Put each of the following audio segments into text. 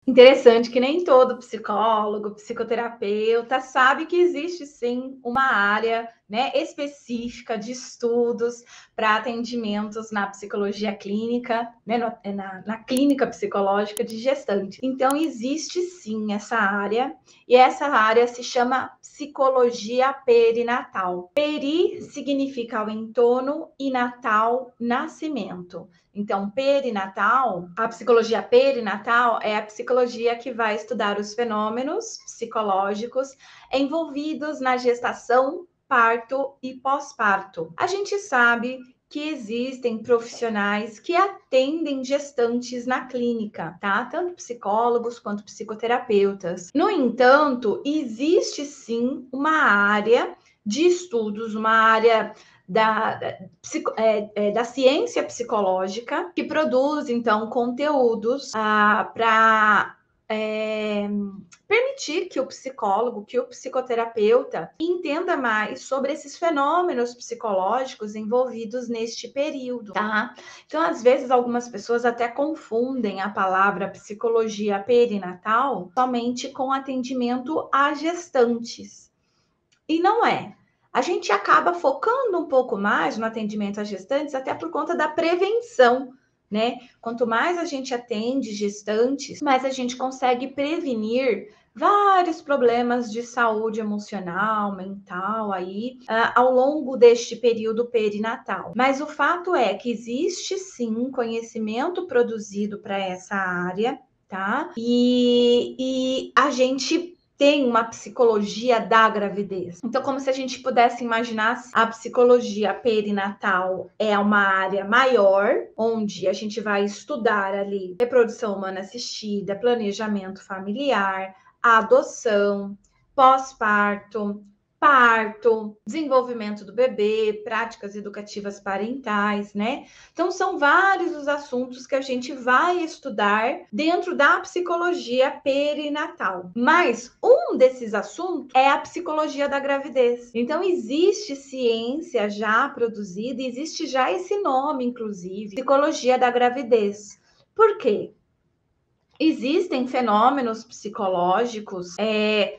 Interessante que nem todo psicólogo, psicoterapeuta sabe que existe sim uma área, né, específica de estudos para atendimentos na psicologia clínica, né, na clínica psicológica de gestante. Então, existe sim essa área, e essa área se chama psicologia perinatal. Peri significa o entorno e natal, nascimento. Então, perinatal, a psicologia perinatal é a psicologia que vai estudar os fenômenos psicológicos envolvidos na gestação, parto e pós-parto. A gente sabe que existem profissionais que atendem gestantes na clínica, tá? Tanto psicólogos quanto psicoterapeutas. No entanto, existe sim uma área de estudos, uma área da ciência psicológica, que produz, então, conteúdos para permitir que o psicólogo, que o psicoterapeuta entenda mais sobre esses fenômenos psicológicos envolvidos neste período, tá? Então, às vezes, algumas pessoas até confundem a palavra psicologia perinatal somente com atendimento a gestantes. E não é. A gente acaba focando um pouco mais no atendimento a gestantes, até por conta da prevenção, né? Quanto mais a gente atende gestantes, mais a gente consegue prevenir vários problemas de saúde emocional, mental aí, ao longo deste período perinatal. Mas o fato é que existe sim conhecimento produzido para essa área, tá? E a gente tem uma psicologia da gravidez. Então, como se a gente pudesse imaginar, a psicologia perinatal é uma área maior, onde a gente vai estudar ali reprodução humana assistida, planejamento familiar, adoção, pós-parto, parto, desenvolvimento do bebê, práticas educativas parentais, né? Então, são vários os assuntos que a gente vai estudar dentro da psicologia perinatal. Mas um desses assuntos é a psicologia da gravidez. Então, existe ciência já produzida, existe já esse nome, inclusive, psicologia da gravidez. Por quê? Existem fenômenos psicológicos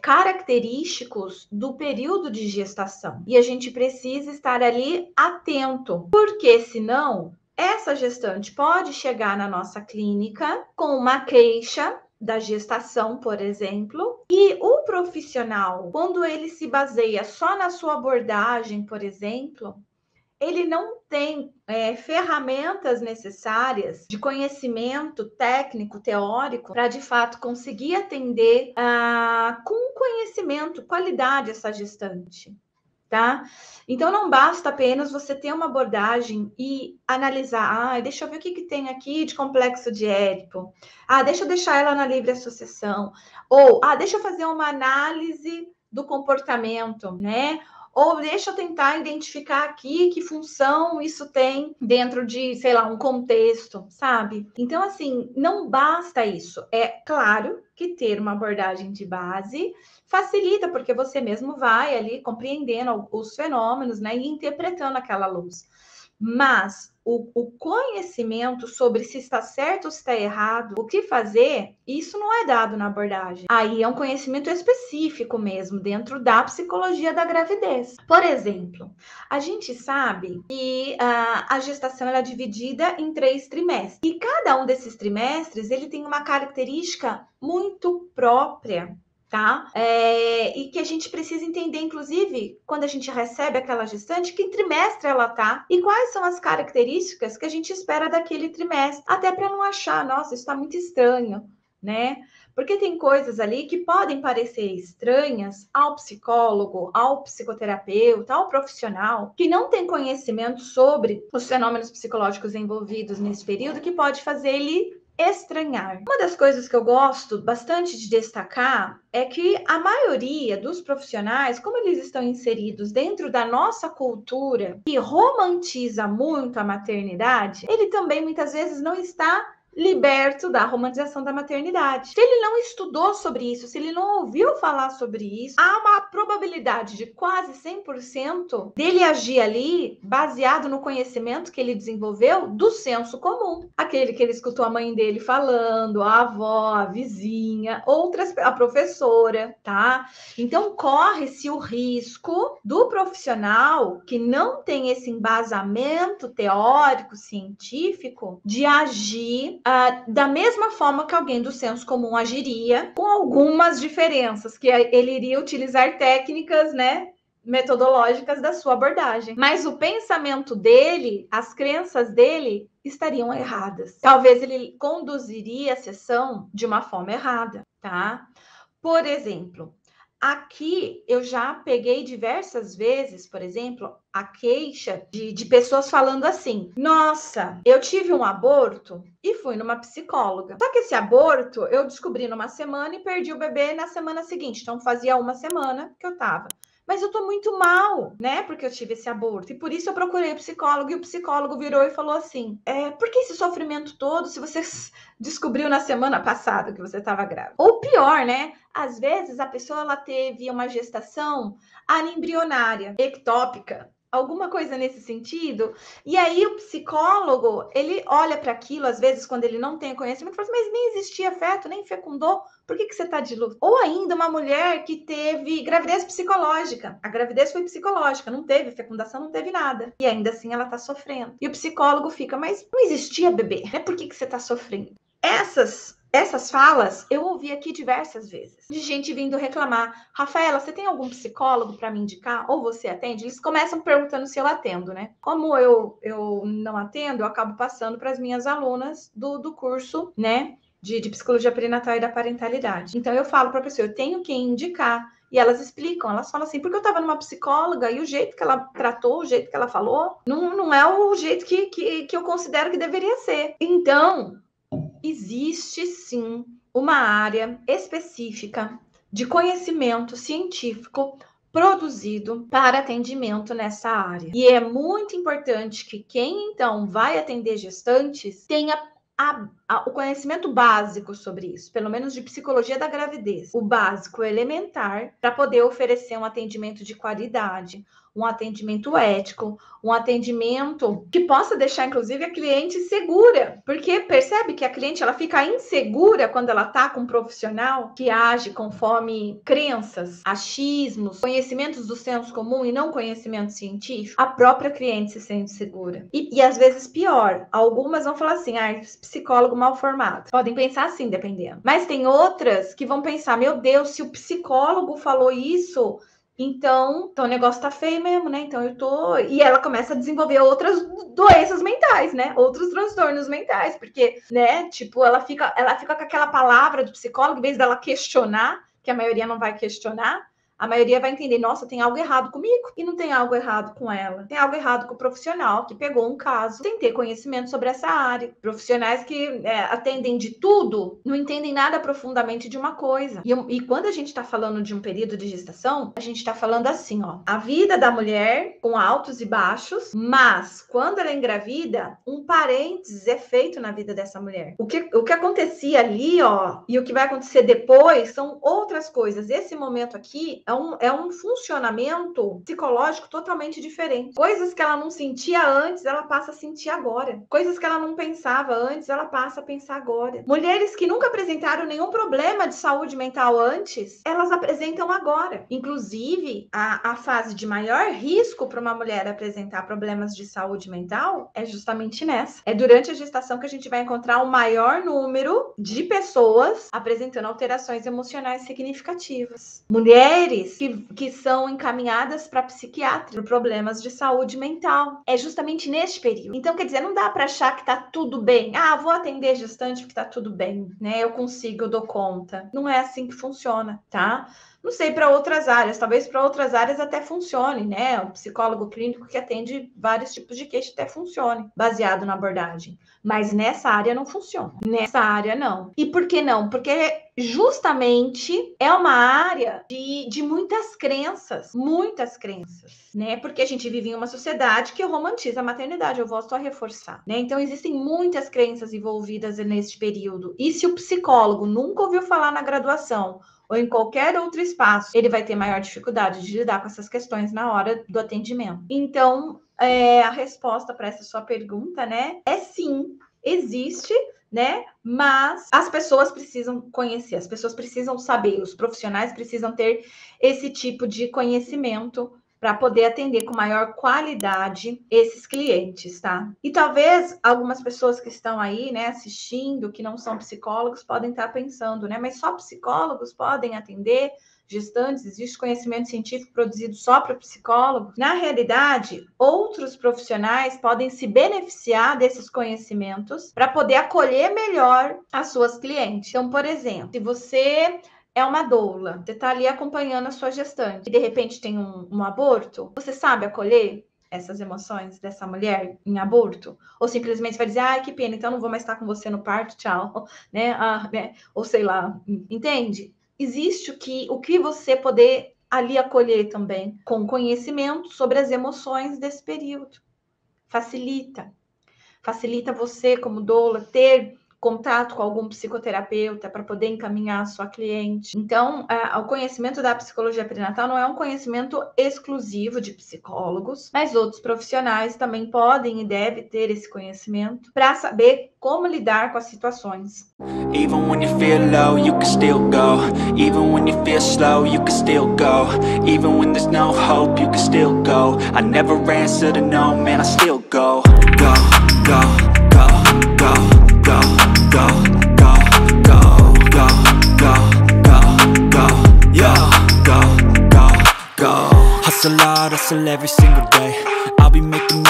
característicos do período de gestação e a gente precisa estar ali atento, porque senão essa gestante pode chegar na nossa clínica com uma queixa da gestação, por exemplo, e o profissional, quando ele se baseia só na sua abordagem, por exemplo, ele não tem ferramentas necessárias de conhecimento técnico, teórico, para de fato conseguir atender com conhecimento, qualidade essa gestante. Tá? Então não basta apenas você ter uma abordagem e analisar, deixa eu ver o que tem aqui de complexo de Édipo. Deixa eu deixar ela na livre associação. Ou, deixa eu fazer uma análise do comportamento, né? Ou deixa eu tentar identificar aqui que função isso tem dentro de, sei lá, um contexto, sabe? Então, assim, não basta isso. É claro que ter uma abordagem de base facilita, porque você mesmo vai ali compreendendo os fenômenos, né, e interpretando aquela luz. Mas o conhecimento sobre se está certo ou se está errado, o que fazer, isso não é dado na abordagem. Aí é um conhecimento específico mesmo, dentro da psicologia da gravidez. Por exemplo, a gente sabe que a gestação é dividida em 3 trimestres. E cada um desses trimestres, ele tem uma característica muito própria, tá? E que a gente precisa entender, inclusive, quando a gente recebe aquela gestante, que trimestre ela tá e quais são as características que a gente espera daquele trimestre, até para não achar, nossa, isso tá muito estranho, né? Porque tem coisas ali que podem parecer estranhas ao psicólogo, ao psicoterapeuta, ao profissional que não tem conhecimento sobre os fenômenos psicológicos envolvidos nesse período, que pode fazer ele estranhar. Uma das coisas que eu gosto bastante de destacar é que a maioria dos profissionais, como eles estão inseridos dentro da nossa cultura, que romantiza muito a maternidade, ele também muitas vezes não está liberto da romantização da maternidade. Se ele não estudou sobre isso, se ele não ouviu falar sobre isso, há uma probabilidade de quase 100% dele agir ali baseado no conhecimento que ele desenvolveu do senso comum. Aquele que ele escutou a mãe dele falando, a avó, a vizinha, a professora, tá? Então, corre-se o risco do profissional que não tem esse embasamento teórico, científico, de agir da mesma forma que alguém do senso comum agiria, com algumas diferenças, que ele iria utilizar técnicas, né, metodológicas da sua abordagem. Mas o pensamento dele, as crenças dele estariam erradas. Talvez ele conduziria a sessão de uma forma errada, tá? Por exemplo, aqui eu já peguei diversas vezes, por exemplo, a queixa de pessoas falando assim: nossa, eu tive um aborto e fui numa psicóloga. Só que esse aborto eu descobri numa semana e perdi o bebê na semana seguinte. Então fazia uma semana que eu tava. Mas eu tô muito mal, né? Porque eu tive esse aborto. E por isso eu procurei o psicólogo. E o psicólogo virou e falou assim: por que esse sofrimento todo se você descobriu na semana passada que você estava grávida? Ou pior, né? Às vezes a pessoa ela teve uma gestação anembrionária, ectópica, alguma coisa nesse sentido. E aí o psicólogo, ele olha para aquilo, às vezes, quando ele não tem conhecimento, fala assim, mas nem existia feto, nem fecundou, por que você está de luto? Ou ainda uma mulher que teve gravidez psicológica. A gravidez foi psicológica, não teve fecundação, não teve nada. E ainda assim ela está sofrendo. E o psicólogo fica, mas não existia bebê, né? Por que você está sofrendo? Essas falas eu ouvi aqui diversas vezes, de gente vindo reclamar: Rafaela, você tem algum psicólogo para me indicar? Ou você atende? Eles começam perguntando se eu atendo, né? Como eu não atendo, eu acabo passando para as minhas alunas do curso, né? De psicologia perinatal e da parentalidade. Então eu falo para a pessoa, eu tenho que indicar. E elas explicam, elas falam assim, porque eu estava numa psicóloga e o jeito que ela tratou, o jeito que ela falou, não é o jeito que eu considero que deveria ser. Então, existe sim uma área específica de conhecimento científico produzido para atendimento nessa área. E é muito importante que quem então vai atender gestantes tenha o conhecimento básico sobre isso, pelo menos de psicologia da gravidez, o básico elementar, para poder oferecer um atendimento de qualidade, um atendimento ético, um atendimento que possa deixar, inclusive, a cliente segura. Porque percebe que a cliente ela fica insegura quando ela está com um profissional que age conforme crenças, achismos, conhecimentos do senso comum e não conhecimento científico. A própria cliente se sente segura. E às vezes pior, algumas vão falar assim, psicólogo mal formado. Podem pensar assim, dependendo. Mas tem outras que vão pensar, meu Deus, se o psicólogo falou isso, então o negócio tá feio mesmo, né? Então eu tô... E ela começa a desenvolver outras doenças mentais, né? Outros transtornos mentais, porque, né? Tipo, ela fica com aquela palavra do psicólogo, em vez dela questionar, que a maioria não vai questionar, a maioria vai entender, nossa, tem algo errado comigo. E não tem algo errado com ela. Tem algo errado com o profissional que pegou um caso sem ter conhecimento sobre essa área. Profissionais que atendem de tudo, não entendem nada profundamente de uma coisa. E quando a gente está falando de um período de gestação, a gente está falando assim, ó. A vida da mulher com altos e baixos, mas quando ela é engravida, um parênteses é feito na vida dessa mulher. O que acontecia ali, ó, e o que vai acontecer depois são outras coisas. Esse momento aqui é um funcionamento psicológico totalmente diferente. Coisas que ela não sentia antes, ela passa a sentir agora. Coisas que ela não pensava antes, ela passa a pensar agora. Mulheres que nunca apresentaram nenhum problema de saúde mental antes, elas apresentam agora. Inclusive, a fase de maior risco para uma mulher apresentar problemas de saúde mental é justamente nessa. É durante a gestação que a gente vai encontrar o maior número de pessoas apresentando alterações emocionais significativas. Mulheres que são encaminhadas para psiquiatra, por problemas de saúde mental. É justamente neste período. Então, quer dizer, não dá para achar que tá tudo bem. Vou atender gestante porque tá tudo bem, né? Eu consigo, eu dou conta. Não é assim que funciona, tá? Não sei para outras áreas, talvez para outras áreas até funcione, né? O psicólogo clínico que atende vários tipos de queixa até funcione, baseado na abordagem. Mas nessa área não funciona. Nessa área não. E por que não? Porque justamente é uma área de muitas crenças, né? Porque a gente vive em uma sociedade que romantiza a maternidade, eu volto a reforçar, né? Então existem muitas crenças envolvidas neste período. E se o psicólogo nunca ouviu falar na graduação ou em qualquer outro espaço, ele vai ter maior dificuldade de lidar com essas questões na hora do atendimento. Então, a resposta para essa sua pergunta, né, é sim, existe, né? Mas as pessoas precisam conhecer, as pessoas precisam saber, os profissionais precisam ter esse tipo de conhecimento para poder atender com maior qualidade esses clientes, tá? E talvez algumas pessoas que estão aí, né, assistindo, que não são psicólogos, podem estar pensando, né, mas só psicólogos podem atender gestantes? Existe conhecimento científico produzido só para psicólogos? Na realidade, outros profissionais podem se beneficiar desses conhecimentos para poder acolher melhor as suas clientes. Então, por exemplo, se você é uma doula, você está ali acompanhando a sua gestante e de repente tem um aborto, você sabe acolher essas emoções dessa mulher em aborto? Ou simplesmente vai dizer, ai, que pena, então não vou mais estar com você no parto, tchau, né? Né? Ou sei lá, entende? Existe o que você poder ali acolher também com conhecimento sobre as emoções desse período. Facilita você como doula ter contato com algum psicoterapeuta para poder encaminhar a sua cliente. Então, o conhecimento da psicologia perinatal não é um conhecimento exclusivo de psicólogos, mas outros profissionais também podem e devem ter esse conhecimento para saber como lidar com as situações. Even when you feel low, you can still go. Even when you feel slow, you can still go. Even when there's no hope, you can still go. I never answer to no, man, I still go. Go, go, go, go, go, go, go, go, go, go, go, go, yeah, go, go, go. Hustle hard, hustle every single day. I'll be making